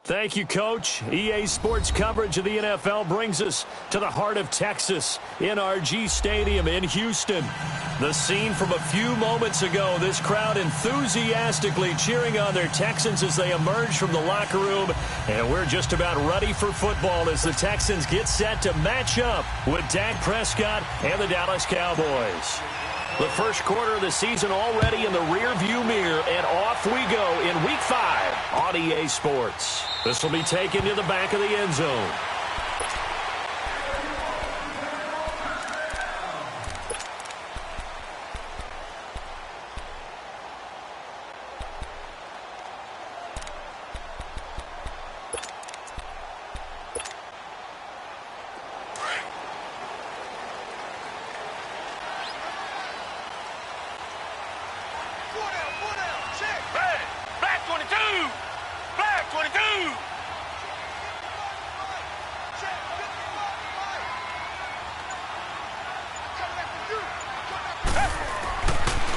Thank you, Coach. EA Sports coverage of the NFL brings us to the heart of Texas, NRG Stadium in Houston. The scene from a few moments ago, this crowd enthusiastically cheering on their Texans as they emerge from the locker room. And we're just about ready for football as the Texans get set to match up with Dak Prescott and the Dallas Cowboys. The first quarter of the season already in the rearview mirror, and off we go in Week 5 on EA Sports. This will be taken to the back of the end zone.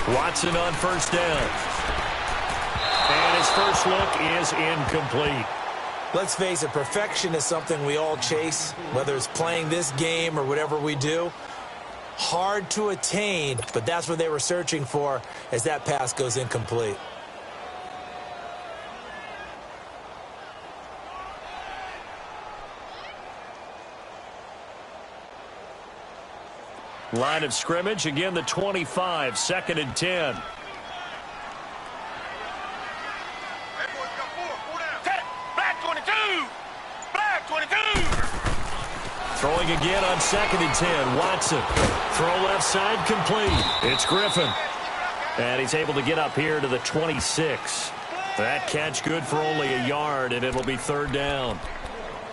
Watson on first down. And his first look is incomplete. Let's face it, perfection is something we all chase, whether it's playing this game or whatever we do. Hard to attain, but that's what they were searching for as that pass goes incomplete. Line of scrimmage, again the 25, 2nd and 10. Black 22! Black 22! Throwing again on 2nd and 10. Watson. Throw left side complete. It's Griffin. And he's able to get up here to the 26. That catch good for only a yard, and it'll be 3rd down.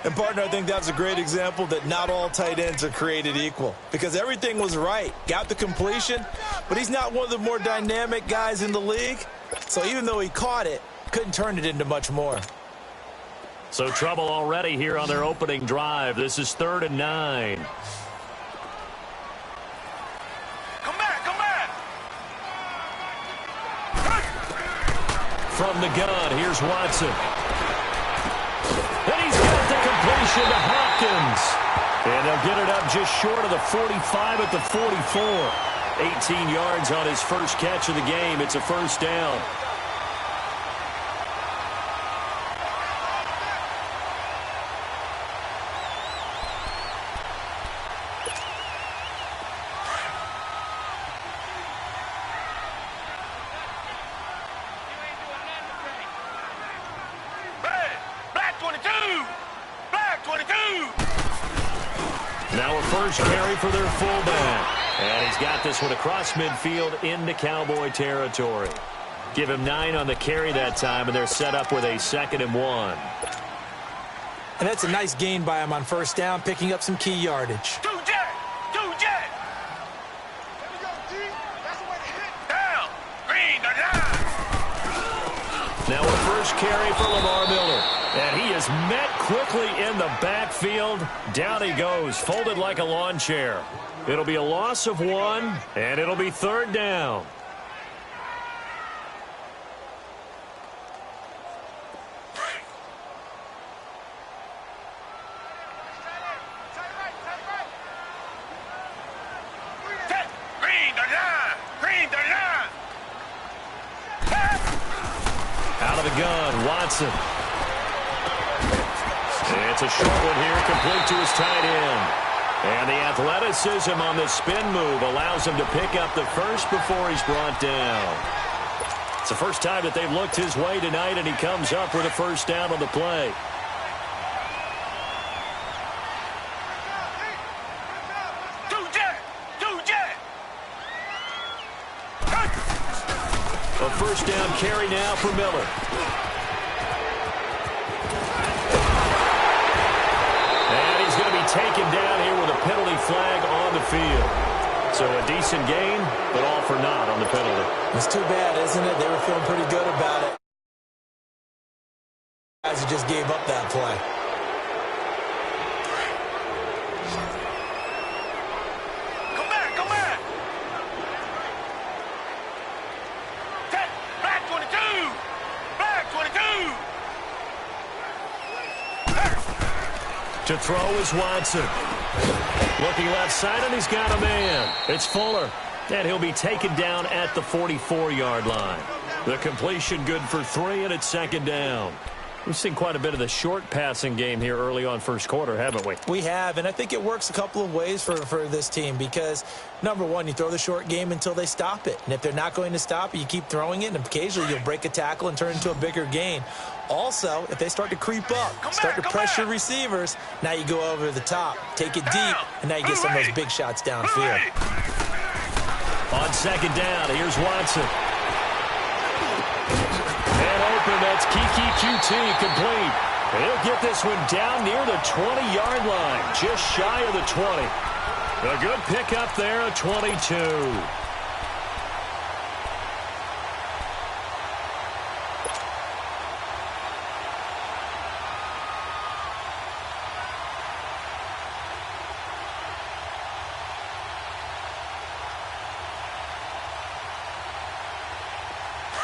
And, partner, I think that's a great example that not all tight ends are created equal. Because everything was right. Got the completion, but he's not one of the more dynamic guys in the league. So even though he caught it, couldn't turn it into much more. So trouble already here on their opening drive. This is 3rd and 9. Come back! From the gun, here's Watson. And he's got the completion to Hopkins. And they'll get it up just short of the 45 at the 44. 18 yards on his first catch of the game. It's a 1st down. Now a first carry for their fullback. And he's got this one across midfield into Cowboy territory. Give him 9 on the carry that time, and they're set up with a 2nd and 1. And that's a nice gain by him on 1st down, picking up some key yardage. Two jet! There we go, D. That's the way to hit. Down! Green, Now a first carry for Lamar Miller. And he is met quickly in the backfield. Down he goes, folded like a lawn chair. It'll be a loss of 1, and it'll be 3rd down. Out of the gun, Watson. It's a short one here, complete to his tight end. And the athleticism on the spin move allows him to pick up the first before he's brought down. It's the first time that they've looked his way tonight, and he comes up with a 1st down on the play. A 1st down carry now for Miller. And he's going to be taken down here with a penalty flag on the field. So a decent gain, but all for naught on the penalty. It's too bad, isn't it? They were feeling pretty good about it. Guys who just gave up that play. To throw is Watson. Looking left side, and he's got a man. It's Fuller. And he'll be taken down at the 44-yard line. The completion good for 3, and it's second down. We've seen quite a bit of the short passing game here early on first quarter, haven't we? We have, and I think it works a couple of ways for this team because, number one, you throw the short game until they stop it. And if they're not going to stop it, you keep throwing it, and occasionally you'll break a tackle and turn it into a bigger gain. Also, if they start to creep up, start to pressure receivers, now you go over the top, take it deep, and now you get some of those big shots downfield. On second down, here's Watson. And open, that's Kiki QT complete. And he'll get this one down near the 20-yard line, just shy of the 20. A good pickup there at 22.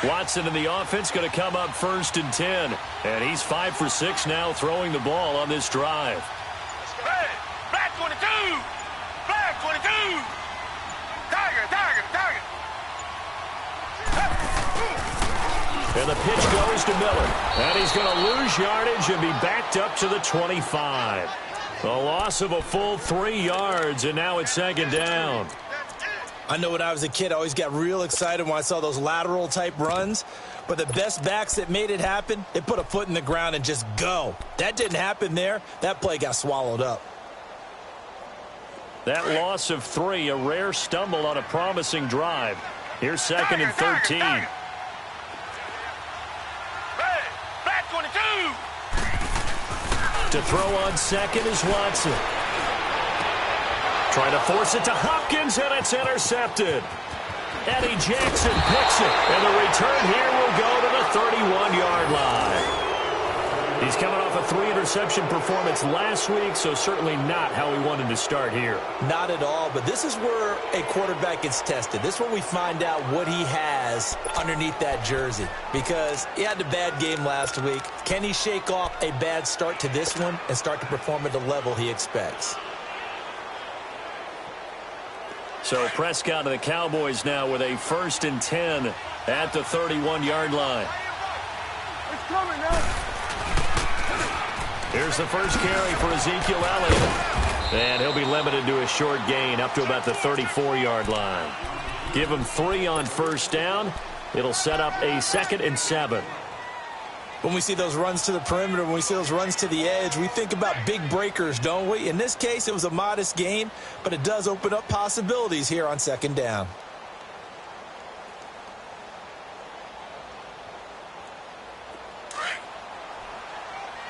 Watson in the offense going to come up 1st and 10. And he's 5 for 6 now throwing the ball on this drive. Hey, black 22. Black 22. Tiger. And the pitch goes to Miller. And he's going to lose yardage and be backed up to the 25. A loss of a full 3 yards, and now it's second down. I know when I was a kid, I always got real excited when I saw those lateral-type runs. But the best backs that made it happen, they put a foot in the ground and just go. That didn't happen there. That play got swallowed up. That loss of 3, a rare stumble on a promising drive. Here's 2nd and 13. Hey, black 22. To throw on 2nd is Watson. Trying to force it to Hopkins, and it's intercepted. Eddie Jackson picks it, and the return here will go to the 31-yard line. He's coming off a 3-interception performance last week, so certainly not how he wanted to start here. Not at all, but this is where a quarterback gets tested. This is where we find out what he has underneath that jersey, because he had a bad game last week. Can he shake off a bad start to this one and start to perform at the level he expects? So Prescott and the Cowboys now with a 1st and 10 at the 31-yard line. It's coming now. Here's the first carry for Ezekiel Elliott. And he'll be limited to a short gain up to about the 34-yard line. Give him 3 on 1st down. It'll set up a 2nd and 7. When we see those runs to the perimeter, when we see those runs to the edge, we think about big breakers, don't we? In this case, it was a modest gain, but it does open up possibilities here on 2nd down.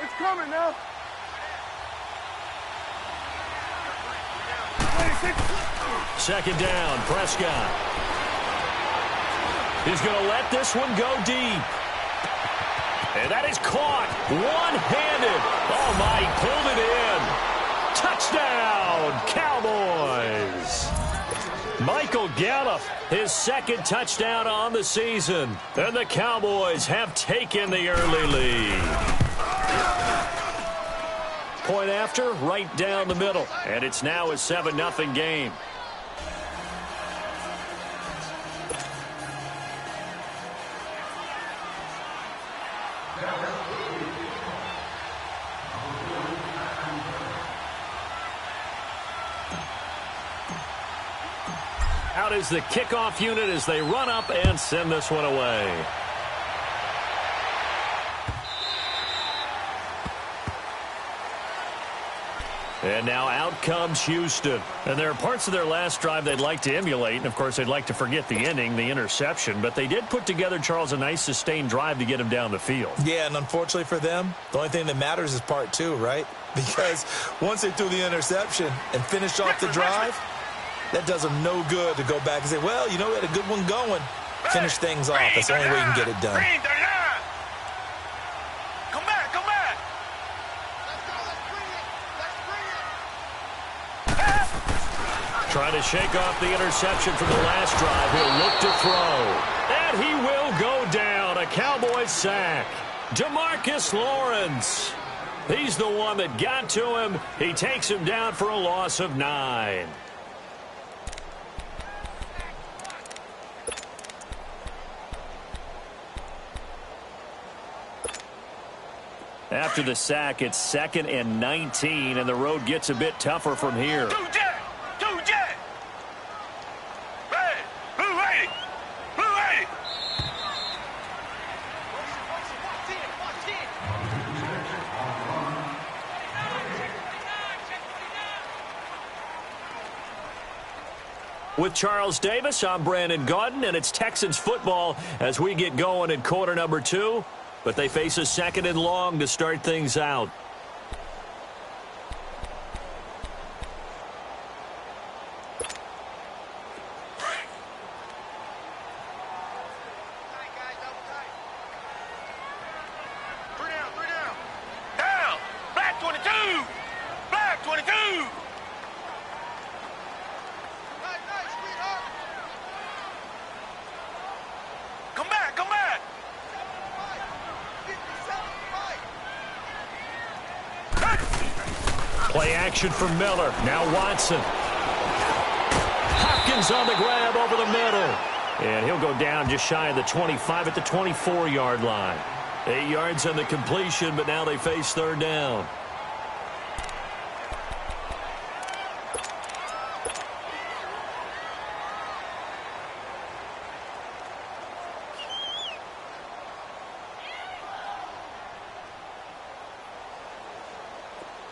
It's coming now. 2nd down, Prescott. He's going to let this one go deep. And that is caught one-handed. Oh, my, he pulled it in. Touchdown, Cowboys. Michael Gallup, his 2nd touchdown on the season. And the Cowboys have taken the early lead. Point after, right down the middle. And it's now a 7-0 game. Out is the kickoff unit as they run up and send this one away. And now out comes Houston. And there are parts of their last drive they'd like to emulate. And, of course, they'd like to forget the ending, the interception. But they did put together, Charles, a nice sustained drive to get him down the field. Yeah, and unfortunately for them, the only thing that matters is part 2, right? Because once they threw the interception and finished off the drive, that does them no good to go back and say, well, you know, we had a good one going. Finish things off. That's the only way you can get it done. Come back. Trying to shake off the interception from the last drive. He'll look to throw. And he will go down. A Cowboys sack. DeMarcus Lawrence. He's the one that got to him. He takes him down for a loss of 9. After the sack, it's 2nd and 19, and the road gets a bit tougher from here. Two jet! Two jet! Red! Blue 80! Blue 80! With Charles Davis, I'm Brandon Gaudin, and it's Texans football as we get going in quarter number 2. But they face a 2nd and long to start things out. Three down. Down! Black 22! Black 22! Nice, sweetheart! Come back! Play action for Miller. Now Watson. Hopkins on the grab over the middle. And he'll go down just shy of the 25 at the 24-yard line. 8 yards on the completion, but now they face 3rd down.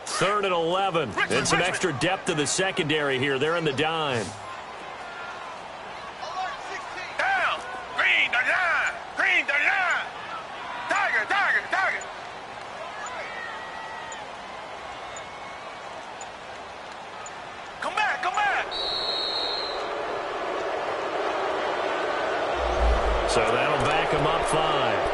Third and 11. And some extra depth to the secondary here. They're in the dime. Down! Green 39! Green 39! Tiger! Come back! So that'll back him up 5.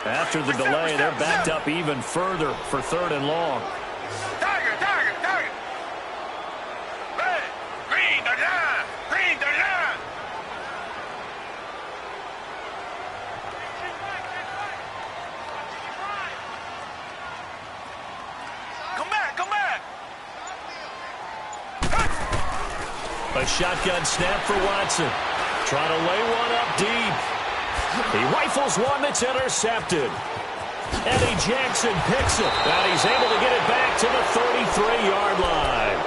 After the delay, they're backed up even further for 3rd and long. Tiger! Red! Green 39! Green 39! Come back! A shotgun snap for Watson. Trying to lay one up deep. He rifles one that's intercepted. Eddie Jackson picks it, and he's able to get it back to the 33-yard line.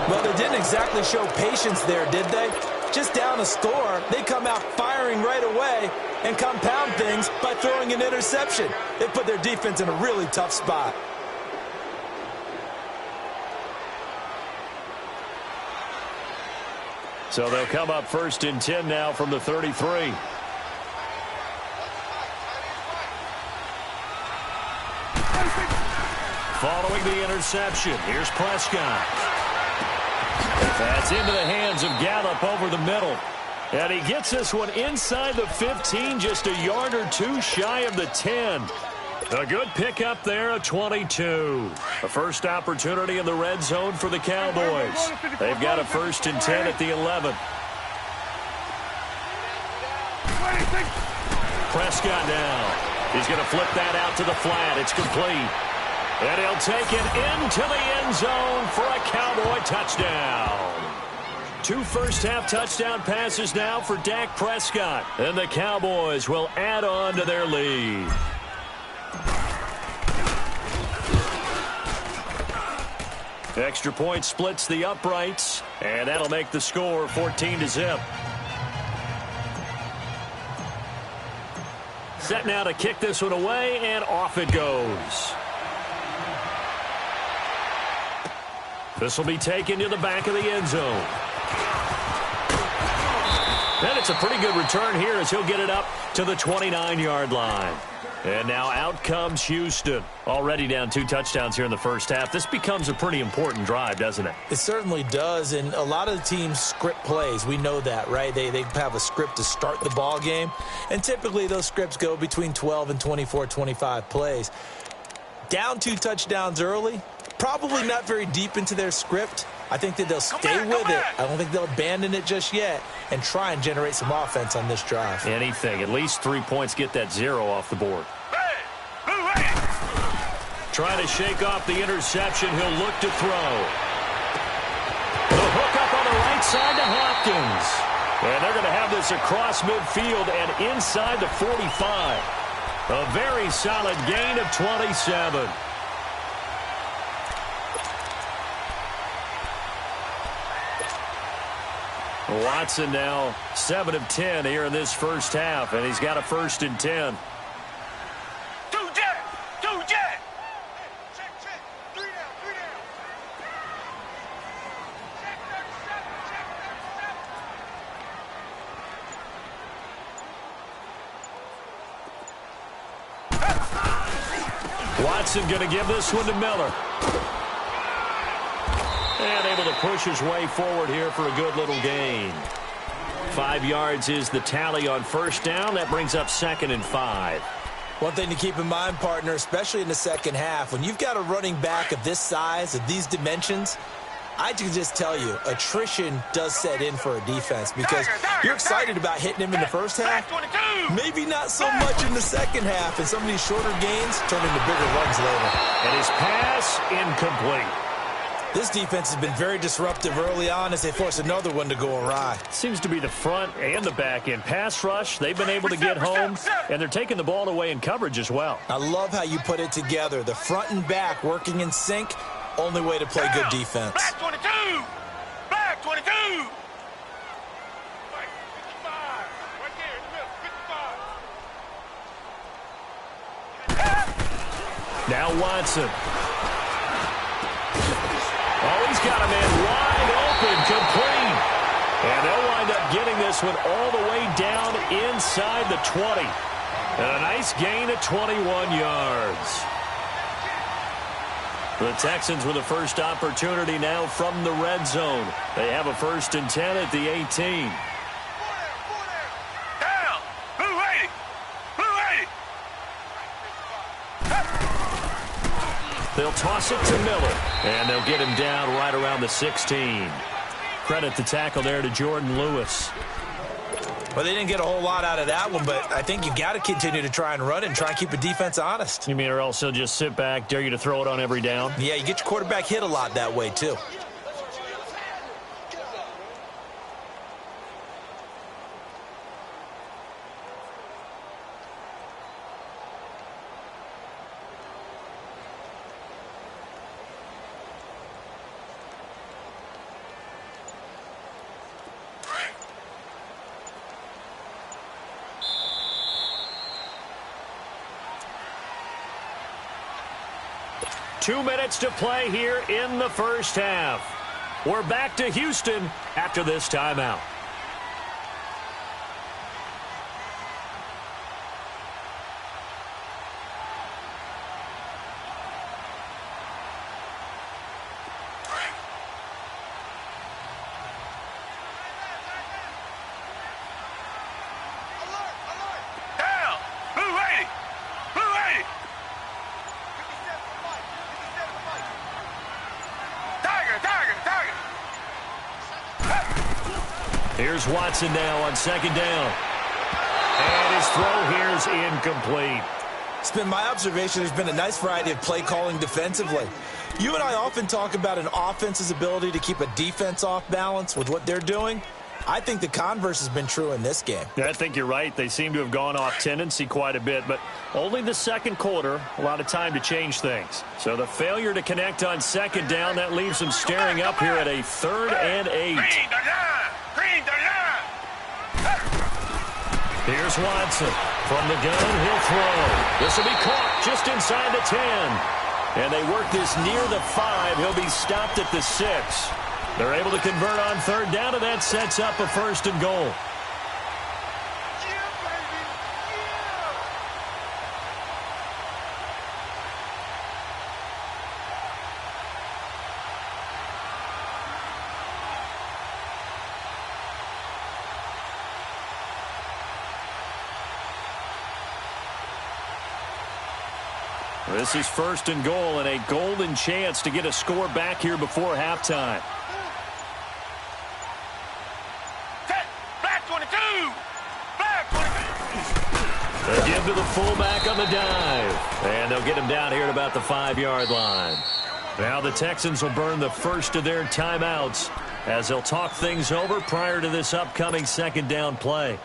Well, they didn't exactly show patience there, did they? Just down a score, they come out firing right away and compound things by throwing an interception. They put their defense in a really tough spot. So they'll come up 1st and 10 now from the 33. Following the interception, here's Prescott. That's into the hands of Gallup over the middle. And he gets this one inside the 15, just a yard or 2 shy of the 10. A good pickup there, a 22. A first opportunity in the red zone for the Cowboys. They've got a 1st and 10 at the 11. Prescott now. He's going to flip that out to the flat. It's complete. And he'll take it into the end zone for a Cowboy touchdown. 2 first-half touchdown passes now for Dak Prescott. And the Cowboys will add on to their lead. Extra point splits the uprights, and that'll make the score 14-0. Set now to kick this one away, and off it goes. This will be taken to the back of the end zone. And it's a pretty good return here as he'll get it up to the 29-yard line. And now out comes Houston. Already down 2 touchdowns here in the first half. This becomes a pretty important drive, doesn't it? It certainly does, and a lot of the teams script plays. We know that, right? They have a script to start the ball game, and typically those scripts go between 12 and 24, 25 plays. Down 2 touchdowns early, Probably not very deep into their script. I think that they'll stay with it. I don't think they'll abandon it just yet and try and generate some offense on this drive. Anything. At least 3 points, get that 0 off the board. Trying to shake off the interception. He'll look to throw. The hook up on the right side to Hopkins. And they're going to have this across midfield and inside the 45. A very solid gain of 27. Watson now 7 of 10 here in this first half, and he's got a 1st and 10. Two jet! Check, 3 down. Check 37. Watson going to give this one to Miller. And able to push his way forward here for a good little gain. 5 yards is the tally on 1st down. That brings up 2nd and 5. One thing to keep in mind, partner, especially in the second half, when you've got a running back of this size, of these dimensions, I can just tell you, attrition does set in for a defense because you're excited about hitting him in the first half, maybe not so much in the second half, and some of these shorter gains turn into bigger runs later. And his pass incomplete. This defense has been very disruptive early on as they force another one to go awry. Seems to be the front and the back end. Pass rush, they've been able to get home, and they're taking the ball away in coverage as well. I love how you put it together. The front and back working in sync, only way to play good defense. Black 22! Black 22! 55. Right there in the middle, 55. Now Watson. Oh, he's got a man wide open, complete. And they'll wind up getting this one all the way down inside the 20. And a nice gain of 21 yards. The Texans with a first opportunity now from the red zone. They have a 1st and 10 at the 18. Down! Blue 80! Blue 80! They'll toss it to Miller, and they'll get him down right around the 16. Credit the tackle there to Jordan Lewis. Well, they didn't get a whole lot out of that one, but I think you got to continue to try and run and try and keep the defense honest. You mean or else he'll just sit back, dare you to throw it on every down? Yeah, you get your quarterback hit a lot that way, too. Two minutes to play here in the first half. We're back to Houston after this timeout. Down! Blue 80! Blue 80! Tiger! Here's Watson now on 2nd down. And his throw here is incomplete. It's been my observation there's been a nice variety of play calling defensively. You and I often talk about an offense's ability to keep a defense off balance with what they're doing. I think the converse has been true in this game. Yeah, I think you're right. They seem to have gone off tendency quite a bit, but only the second quarter, a lot of time to change things. So the failure to connect on 2nd down, that leaves them staring up here at a 3rd and 8. Green, Here's Watson. From the gun, he'll throw. This will be caught just inside the 10. And they work this near the 5. He'll be stopped at the 6. They're able to convert on 3rd down, and that sets up a 1st and goal. This is 1st and goal and a golden chance to get a score back here before halftime. Black 22! Black 22! They give to the fullback on the dive. And they'll get him down here at about the 5-yard line. Now the Texans will burn the first of their timeouts as they'll talk things over prior to this upcoming 2nd down play.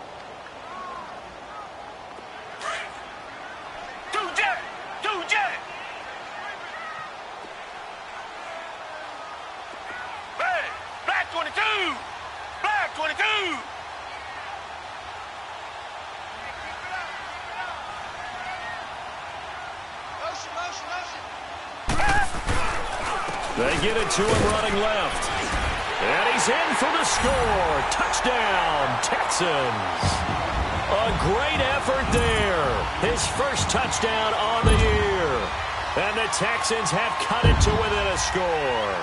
Black 22! Black 22! They get it to him running left. And he's in for the score. Touchdown, Texans. A great effort there. His first touchdown on the year. And the Texans have cut it to within a score.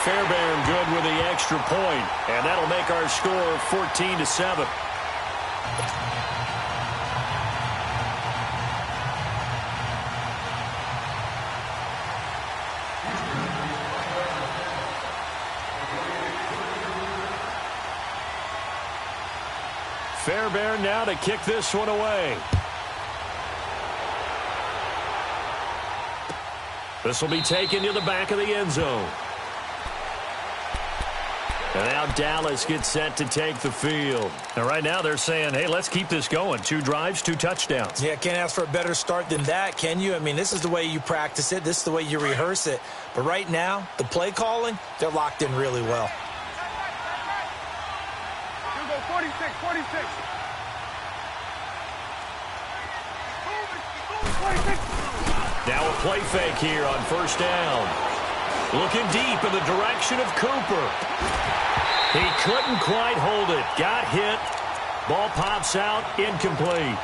Fairbairn good with the extra point, and that'll make our score 14-7. Fairbairn now to kick this one away. This will be taken to the back of the end zone. And now Dallas gets set to take the field. And right now they're saying, hey, let's keep this going. 2 drives, 2 touchdowns. Yeah, can't ask for a better start than that, can you? I mean, this is the way you practice it. This is the way you rehearse it. But right now, the play calling, they're locked in really well. You go 46, 46. 46. Now a play fake here on 1st down. Looking deep in the direction of Cooper. He couldn't quite hold it. Got hit. Ball pops out. Incomplete.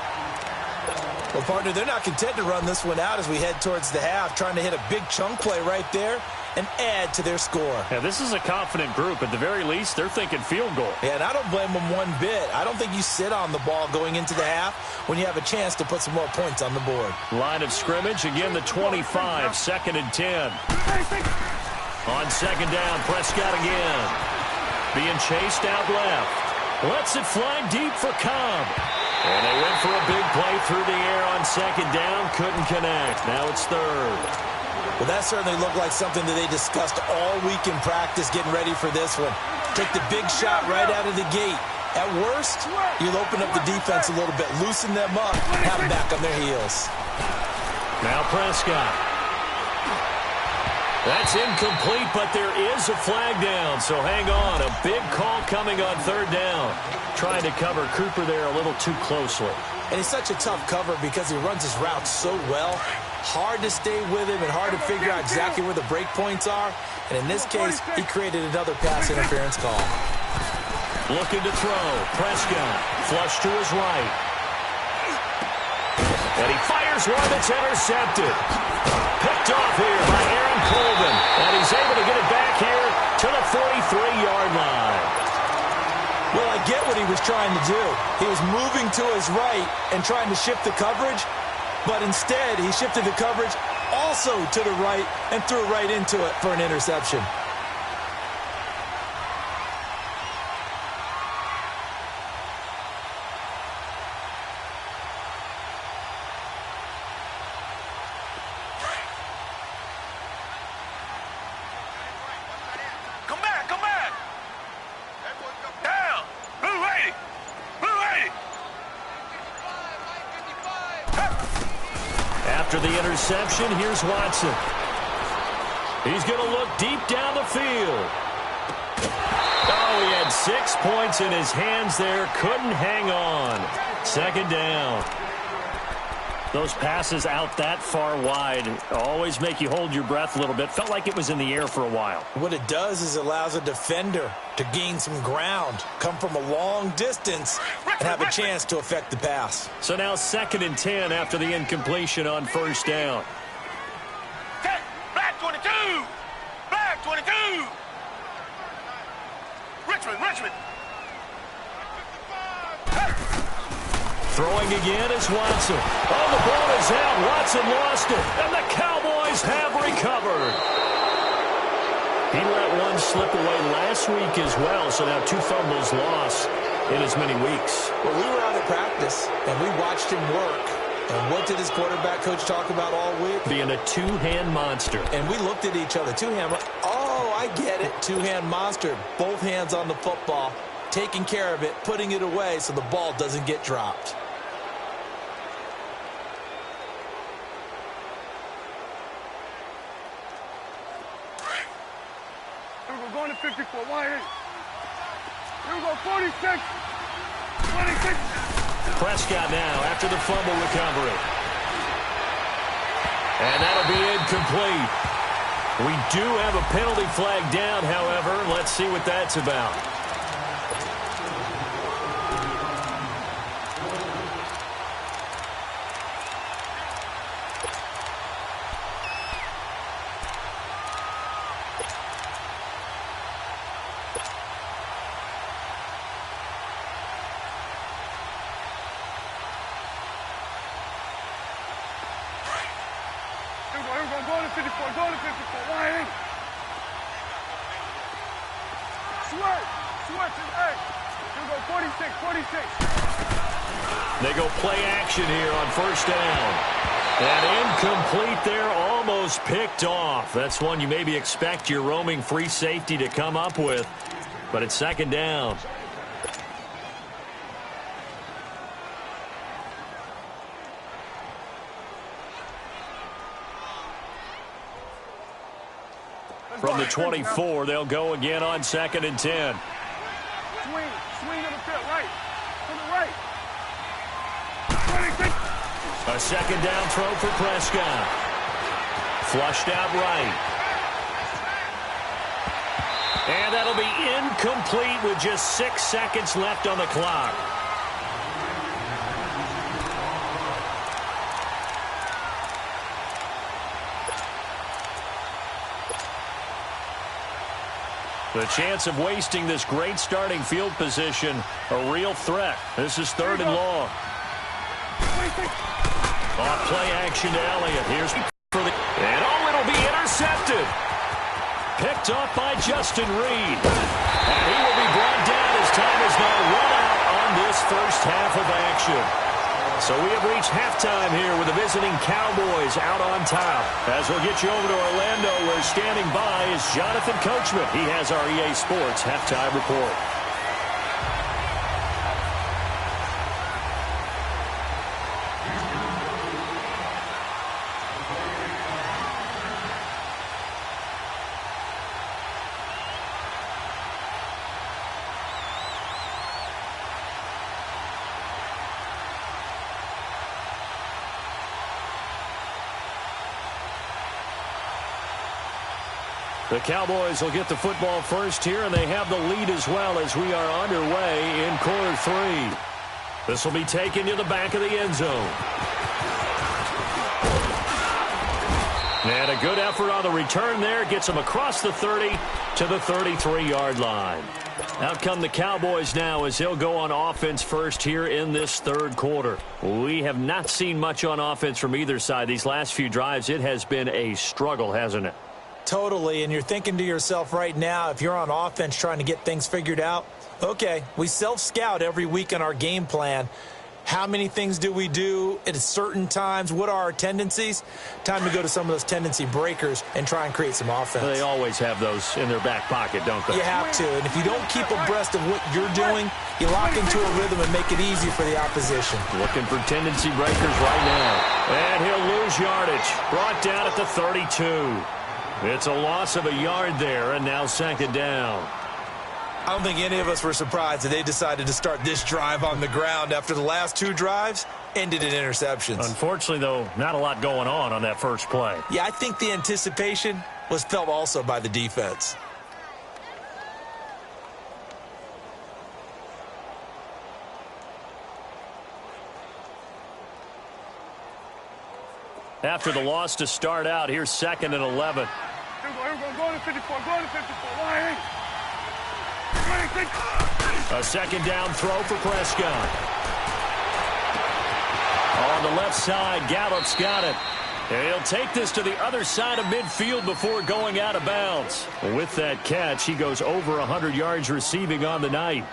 Well, partner, they're not content to run this one out as we head towards the half, trying to hit a big chunk play right there and add to their score. Yeah, this is a confident group. At the very least, they're thinking field goal. Yeah, and I don't blame them one bit. I don't think you sit on the ball going into the half when you have a chance to put some more points on the board. Line of scrimmage, again the 25, 2nd and 10. On 2nd down, Prescott again. Being chased out left. Lets it fly deep for Cobb. And they went for a big play through the air on 2nd down. Couldn't connect. Now it's 3rd. Well, that certainly looked like something that they discussed all week in practice getting ready for this one. Take the big shot right out of the gate. At worst, you'll open up the defense a little bit, loosen them up, have them back on their heels. Now Prescott. That's incomplete, but there is a flag down, so hang on. A big call coming on 3rd down. Trying to cover Cooper there a little too closely. And he's such a tough cover because he runs his route so well. Hard to stay with him and hard to figure out exactly where the break points are. And in this case, he created another pass interference call. Looking to throw. Prescott. Flush to his right. And he fires one that's intercepted. Picked off here by Aaron Colvin. And he's able to get it back here to the 43-yard line. Well, I get what he was trying to do. He was moving to his right and trying to shift the coverage. But instead, he shifted the coverage also to the right and threw right into it for an interception. Come back, come back. Down. Blue 80. Blue 80. After the interception, here's Watson. He's going to look deep down the field. Oh, he had 6 points in his hands there. Couldn't hang on. 2nd down. Those passes out that far wide always make you hold your breath a little bit. Felt like it was in the air for a while. What it does is it allows a defender to gain some ground, come from a long distance, and have a chance to affect the pass. So now 2nd and 10 after the incompletion on 1st down. Black 22. Black 22. Richmond. throwing again is Watson. Oh, the ball is out. Watson lost it, and the Cowboys have recovered. He let one slip away last week as well, so now 2 fumbles lost in as many weeks. Well, we were out at practice, and we watched him work. And what did his quarterback coach talk about all week? Being a two-hand monster. And we looked at each other. Two-hand. Oh, I get it. Two-hand monster. Both hands on the football, taking care of it, putting it away so the ball doesn't get dropped. Here we go, going to 54. Wide in. Here we go, 46. 26. Prescott now after the fumble recovery. And that'll be incomplete. We do have a penalty flag down, however. Let's see what that's about. Going to 54, going to 54, wide in. Switch, hey. Here we go, 46, 46. They go play action here on first down. And incomplete there, almost picked off. That's one you maybe expect your roaming free safety to come up with. But it's second down. From the 24, they'll go again on 2nd and 10. Swing to the field, right. To the right. 26. A second down throw for Prescott. Flushed out right. And that'll be incomplete with just 6 seconds left on the clock. The chance of wasting this great starting field position, a real threat. This is 3rd and long. Off play action to Elliott. Here's for the... And oh, it'll be intercepted. Picked off by Justin Reed. And he will be brought down as time is now run out on this first half of action. So we have reached halftime here with the visiting Cowboys out on top. As we'll get you over to Orlando, where standing by is Jonathan Coachman. He has our EA Sports halftime report. The Cowboys will get the football first here, and they have the lead as well as we are underway in quarter 3. This will be taken to the back of the end zone. And a good effort on the return there. Gets them across the 30 to the 33-yard line. Out come the Cowboys now as they'll go on offense first here in this 3rd quarter. We have not seen much on offense from either side. These last few drives, it has been a struggle, hasn't it? Totally, and you're thinking to yourself right now, if you're on offense trying to get things figured out, okay, we self-scout every week in our game plan. How many things do we do at certain times? What are our tendencies? Time to go to some of those tendency breakers and try and create some offense. They always have those in their back pocket, don't they? You have to, and if you don't keep abreast of what you're doing, you lock into a rhythm and make it easy for the opposition. Looking for tendency breakers right now. And he'll lose yardage. Brought down at the 32. It's a loss of a yard there, and now 2nd down. I don't think any of us were surprised that they decided to start this drive on the ground after the last 2 drives ended in interceptions. Unfortunately, though, not a lot going on that first play. Yeah, I think the anticipation was felt also by the defense. After the loss to start out, here's 2nd and 11. Here we go, going to 54, going to 54, wide in. 26. A 2nd down throw for Prescott. On the left side, Gallup's got it. And he'll take this to the other side of midfield before going out of bounds. With that catch, he goes over 100 yards receiving on the night.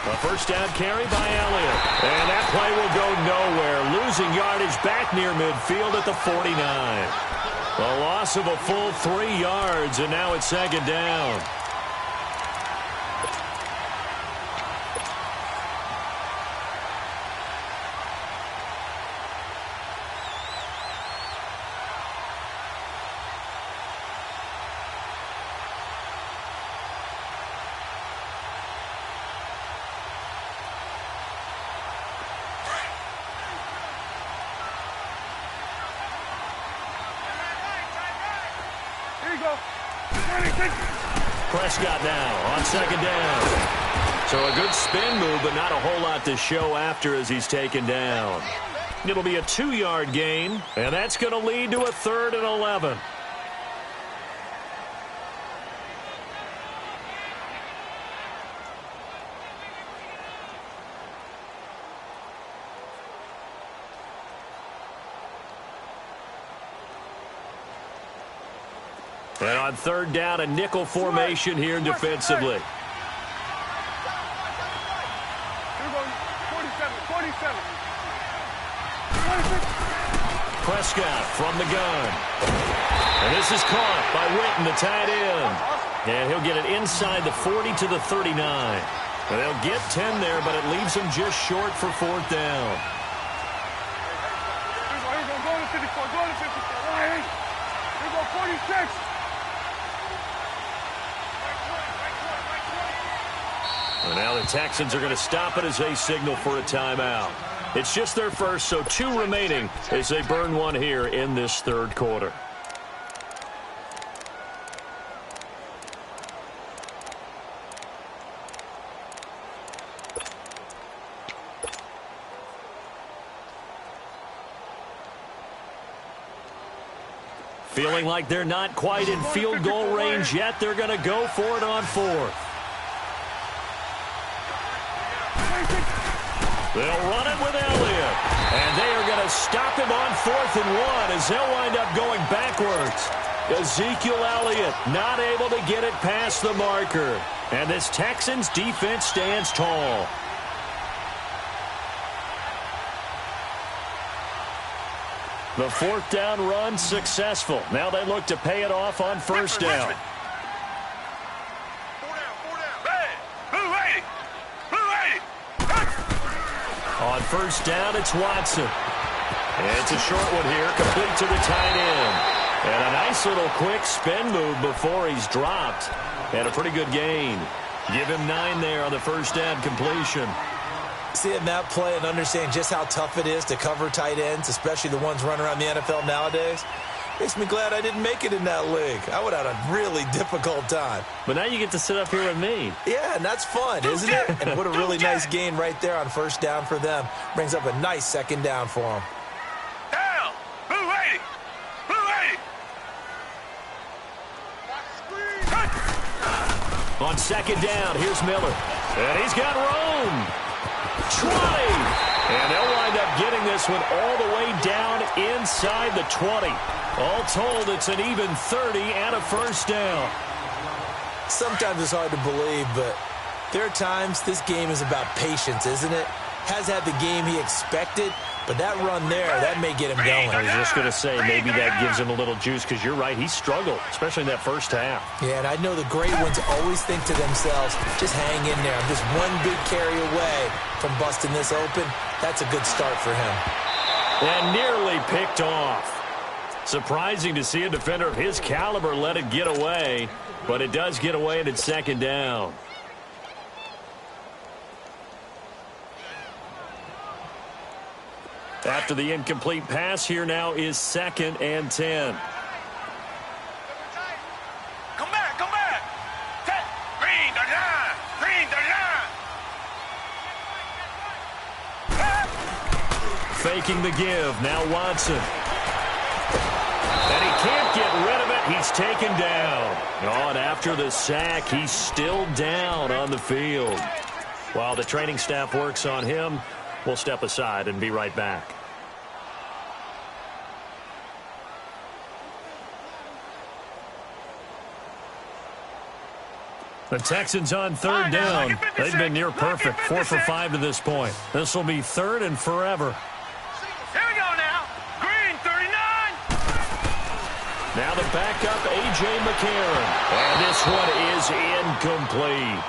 A first down carry by Elliott. And that play will go nowhere. Losing yardage back near midfield at the 49. A loss of a full 3 yards, and now it's second down. Prescott now on second down. So a good spin move, but not a whole lot to show after as he's taken down. It'll be a 2-yard gain, and that's going to lead to a 3rd and 11. And on 3rd down, a nickel formation here defensively. 47. Prescott from the gun. And this is caught by Witten, the tight end. And he'll get it inside the 40 to the 39. And they'll get 10 there, but it leaves them just short for 4th down. Go to 54. Go to 54. Here we go, 46. And now the Texans are going to stop it as they signal for a timeout. It's just their first, so 2 remaining as they burn one here in this 3rd quarter. Feeling like they're not quite in field goal range yet, they're going to go for it on 4th. They'll run it with Elliott. And they are going to stop him on 4th and 1 as they'll wind up going backwards. Ezekiel Elliott not able to get it past the marker. And this Texans defense stands tall. The 4th down run successful. Now they look to pay it off on 1st down. On 1st down, it's Watson. And it's a short one here, complete to the tight end. And a nice little quick spin move before he's dropped. And a pretty good gain. Give him 9 there on the 1st down completion. Seeing that play and understanding just how tough it is to cover tight ends, especially the ones running around the NFL nowadays, makes me glad I didn't make it in that league. I would have had a really difficult time. But now you get to sit up here with me. Yeah, and that's fun, isn't it? And what a really nice gain right there on 1st down for them. Brings up a nice 2nd down for them. Down. Move 80. Move 80. On 2nd down, here's Miller. And he's got room. 20. And they'll wind up getting this one all the way down inside the 20. All told, it's an even 30 and a 1st down. Sometimes it's hard to believe, but there are times this game is about patience, isn't it? Has had the game he expected, but that run there, that may get him going. I was just going to say, maybe that gives him a little juice, because you're right, he struggled, especially in that 1st half. Yeah, and I know the great ones always think to themselves, just hang in there. I'm just one big carry away from busting this open. That's a good start for him. And nearly picked off. Surprising to see a defender of his caliber let it get away, but it does get away and it's 2nd down. After the incomplete pass, here now is 2nd and 10. Come back, come back. Green, the line. Green, the line. Faking the give. Now Watson. And he can't get rid of it. He's taken down. Oh, and after the sack, he's still down on the field. While the training staff works on him, we'll step aside and be right back. The Texans on 3rd down. They've been near perfect, 4 for 5 to this point. This will be 3rd and forever. Here we go now. Green, 39. Now the backup, A.J. McCarron. And this one is incomplete.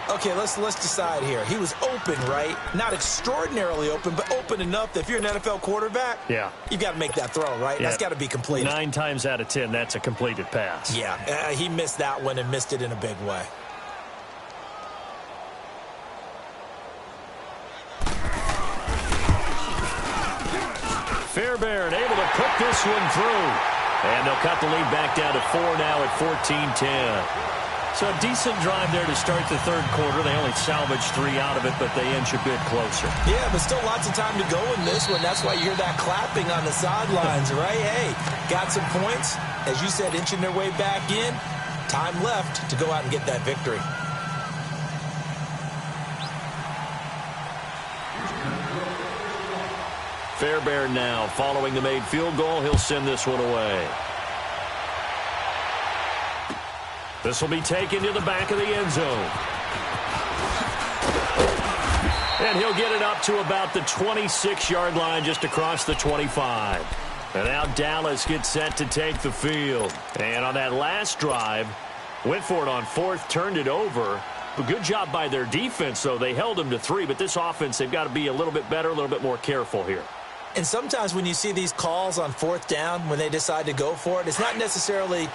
Okay, let's decide here. He was open, right? Not extraordinarily open, but open enough that if you're an NFL quarterback, yeah, you got to make that throw, right? Yeah. That's got to be completed. 9 times out of 10, that's a completed pass. Yeah, he missed that one and missed it in a big way. Fairbairn able to put this one through. And they'll cut the lead back down to 4 now at 14-10. So a decent drive there to start the 3rd quarter. They only salvaged 3 out of it, but they inch a bit closer. Yeah, but still lots of time to go in this one. That's why you hear that clapping on the sidelines, right? Hey, got some points. As you said, inching their way back in. Time left to go out and get that victory. Fairbairn now following the made field goal. He'll send this one away. This will be taken to the back of the end zone. And he'll get it up to about the 26-yard line, just across the 25. And now Dallas gets set to take the field. And on that last drive, went for it on 4th, turned it over. A good job by their defense, though. They held them to 3, but this offense, they've got to be a little bit better, a little bit more careful here. And sometimes when you see these calls on 4th down, when they decide to go for it, it's not necessarily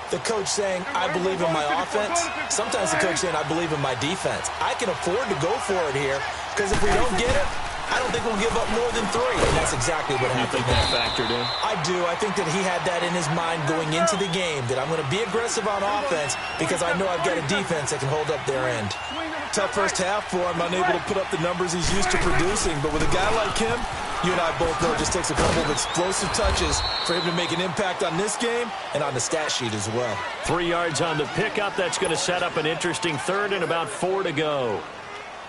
the coach saying, I believe in my offense. Sometimes the coach saying, I believe in my defense. I can afford to go for it here, because if we don't get it, I don't think we'll give up more than 3. And that's exactly what happened. You think that factored in? I do. I think that he had that in his mind going into the game, that I'm going to be aggressive on offense because I know I've got a defense that can hold up their end. Tough first half for him, unable to put up the numbers he's used to producing. But with a guy like him, you and I both know it just takes a couple of explosive touches for him to make an impact on this game and on the stat sheet as well. 3 yards on the pickup. That's going to set up an interesting 3rd and about 4 to go.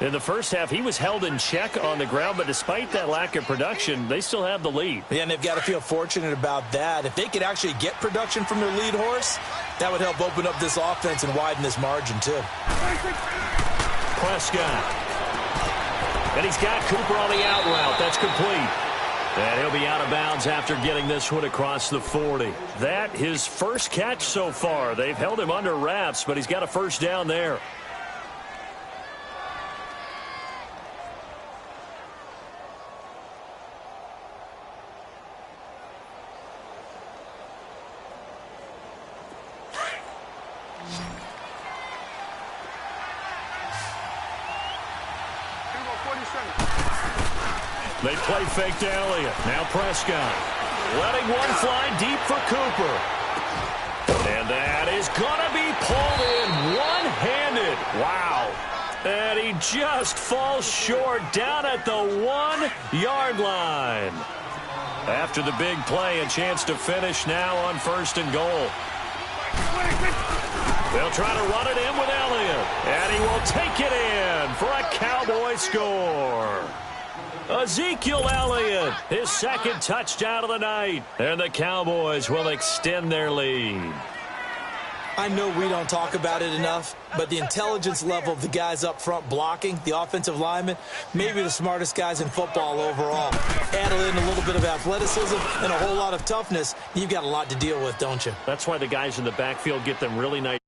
In the first half, he was held in check on the ground, but despite that lack of production, they still have the lead. Yeah, and they've got to feel fortunate about that. If they could actually get production from their lead horse, that would help open up this offense and widen this margin, too. Prescott. And he's got Cooper on the out route. That's complete. And he'll be out of bounds after getting this one across the 40. That, his first catch so far. They've held him under wraps, but he's got a first down there. They play fake to Elliott. Now Prescott. Letting one fly deep for Cooper. And that is going to be pulled in one-handed. Wow. And he just falls short down at the 1-yard line. After the big play, a chance to finish now on 1st and goal. They'll try to run it in with Elliott. And he will take it in for a Cowboy score. Ezekiel Elliott, his 2nd touchdown of the night. And the Cowboys will extend their lead. I know we don't talk about it enough, but the intelligence level of the guys up front blocking, the offensive linemen, maybe the smartest guys in football overall. Add in a little bit of athleticism and a whole lot of toughness, you've got a lot to deal with, don't you? That's why the guys in the backfield get them really nice.